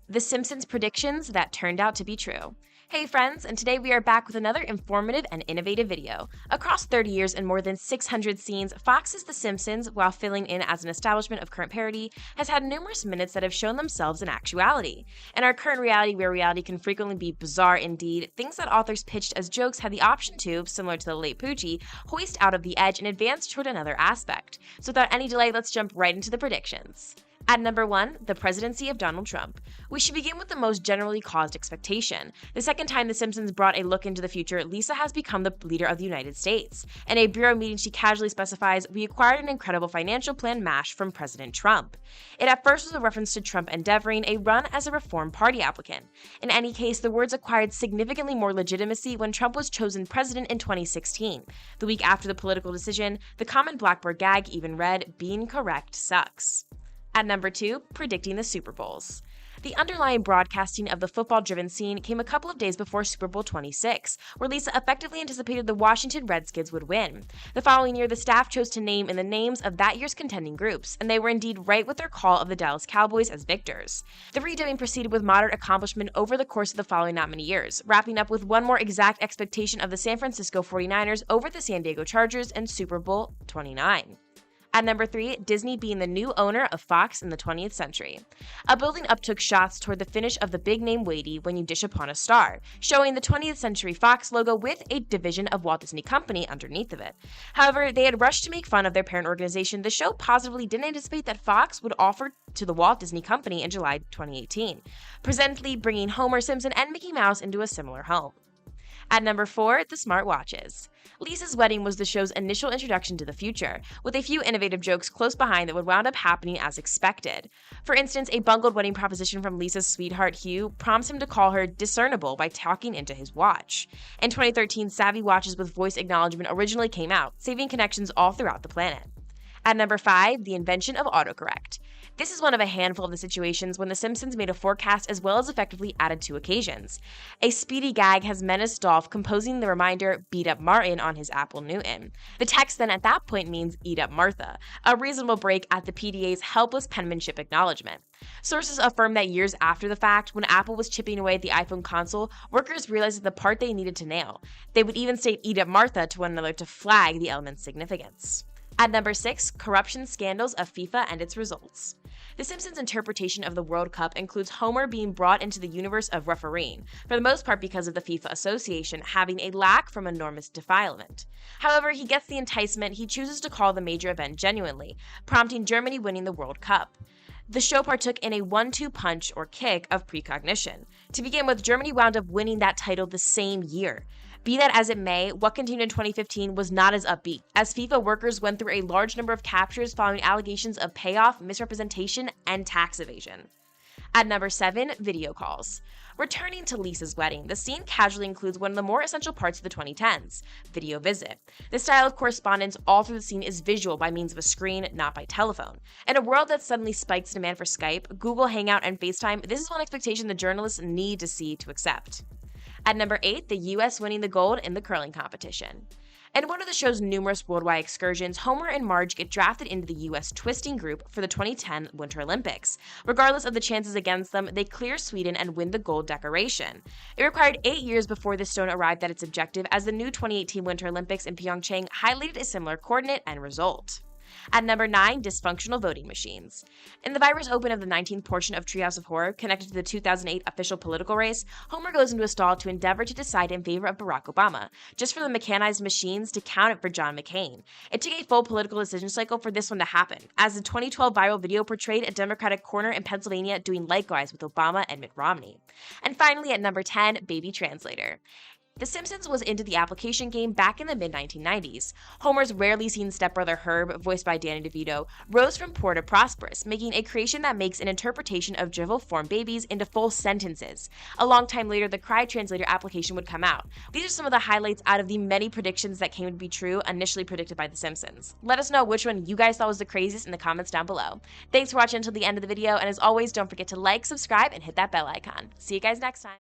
The Simpsons predictions that turned out to be true. Hey friends, and today we are back with another informative and innovative video. Across 30 years and more than 600 scenes, Fox's The Simpsons, while filling in as an establishment of current parody, has had numerous minutes that have shown themselves in actuality. In our current reality, where reality can frequently be bizarre indeed, things that authors pitched as jokes had the option to, similar to the late Poochie, hoist out of the edge and advance toward another aspect. So without any delay, let's jump right into the predictions. At number 1, the presidency of Donald Trump. We should begin with the most generally caused expectation. The second time The Simpsons brought a look into the future, Lisa has become the leader of the United States. In a bureau meeting, she casually specifies, "We acquired an incredible financial plan MASH from President Trump." It at first was a reference to Trump endeavoring a run as a Reform Party applicant. In any case, the words acquired significantly more legitimacy when Trump was chosen president in 2016. The week after the political decision, the common Blackboard gag even read, "Being correct sucks." At number 2, predicting the Super Bowls. The underlying broadcasting of the football-driven scene came a couple of days before Super Bowl 26, where Lisa effectively anticipated the Washington Redskins would win. The following year, the staff chose to name in the names of that year's contending groups, and they were indeed right with their call of the Dallas Cowboys as victors. The redoing proceeded with moderate accomplishment over the course of the following not many years, wrapping up with one more exact expectation of the San Francisco 49ers over the San Diego Chargers in Super Bowl 29. At number 3, Disney being the new owner of Fox in the 20th century. A building up took shots toward the finish of the big name weighty when you dish upon a star, showing the 20th Century Fox logo with a division of Walt Disney Company underneath of it. However, they had rushed to make fun of their parent organization. The show positively didn't anticipate that Fox would offer to the Walt Disney Company in July 2018, presently bringing Homer Simpson and Mickey Mouse into a similar home. At number 4, the smartwatches. Lisa's wedding was the show's initial introduction to the future, with a few innovative jokes close behind that would wound up happening as expected. For instance, a bungled wedding proposition from Lisa's sweetheart Hugh prompts him to call her discernible by talking into his watch. In 2013, savvy watches with voice acknowledgement originally came out, saving connections all throughout the planet. At number 5, the invention of autocorrect. This is one of a handful of the situations when The Simpsons made a forecast as well as effectively added 2 occasions. A speedy gag has menaced Dolph composing the reminder, "Beat up Martin" on his Apple Newton. The text then at that point means, "Eat up Martha," a reasonable break at the PDA's helpless penmanship acknowledgement. Sources affirm that years after the fact, when Apple was chipping away at the iPhone console, workers realized the part they needed to nail. They would even state "Eat up Martha" to one another to flag the element's significance. At number 6, corruption scandals of FIFA and its results. The Simpsons' interpretation of the World Cup includes Homer being brought into the universe of refereeing, for the most part because of the FIFA Association having a lack from enormous defilement. However, he gets the enticement, he chooses to call the major event genuinely, prompting Germany winning the World Cup. The show partook in a 1-2 punch or kick of precognition. To begin with, Germany wound up winning that title the same year. Be that as it may, what continued in 2015 was not as upbeat, as FIFA workers went through a large number of captures following allegations of payoff, misrepresentation, and tax evasion. At number 7, video calls. Returning to Lisa's wedding, the scene casually includes one of the more essential parts of the 2010s, video visit. The style of correspondence all through the scene is visual by means of a screen, not by telephone. In a world that suddenly spikes demand for Skype, Google Hangout, and FaceTime, this is one expectation the journalists need to see to accept. At number 8, the US winning the gold in the curling competition. In one of the show's numerous worldwide excursions, Homer and Marge get drafted into the US twisting group for the 2010 Winter Olympics. Regardless of the chances against them, they clear Sweden and win the gold decoration. It required 8 years before the stone arrived at its objective, as the new 2018 Winter Olympics in Pyeongchang highlighted a similar coordinate and result. At number 9, dysfunctional voting machines. In the virus open of the 19th portion of Treehouse of Horror, connected to the 2008 official political race, Homer goes into a stall to endeavor to decide in favor of Barack Obama, just for the mechanized machines to count it for John McCain. It took a full political decision cycle for this one to happen, as the 2012 viral video portrayed a Democratic corner in Pennsylvania doing likewise with Obama and Mitt Romney. And finally, at number 10, baby translator. The Simpsons was into the application game back in the mid-1990s. Homer's rarely seen stepbrother Herb, voiced by Danny DeVito, rose from poor to prosperous, making a creation that makes an interpretation of drivel-form babies into full sentences. A long time later, the Cry Translator application would come out. These are some of the highlights out of the many predictions that came to be true, initially predicted by The Simpsons. Let us know which one you guys thought was the craziest in the comments down below. Thanks for watching until the end of the video, and as always, don't forget to like, subscribe, and hit that bell icon. See you guys next time.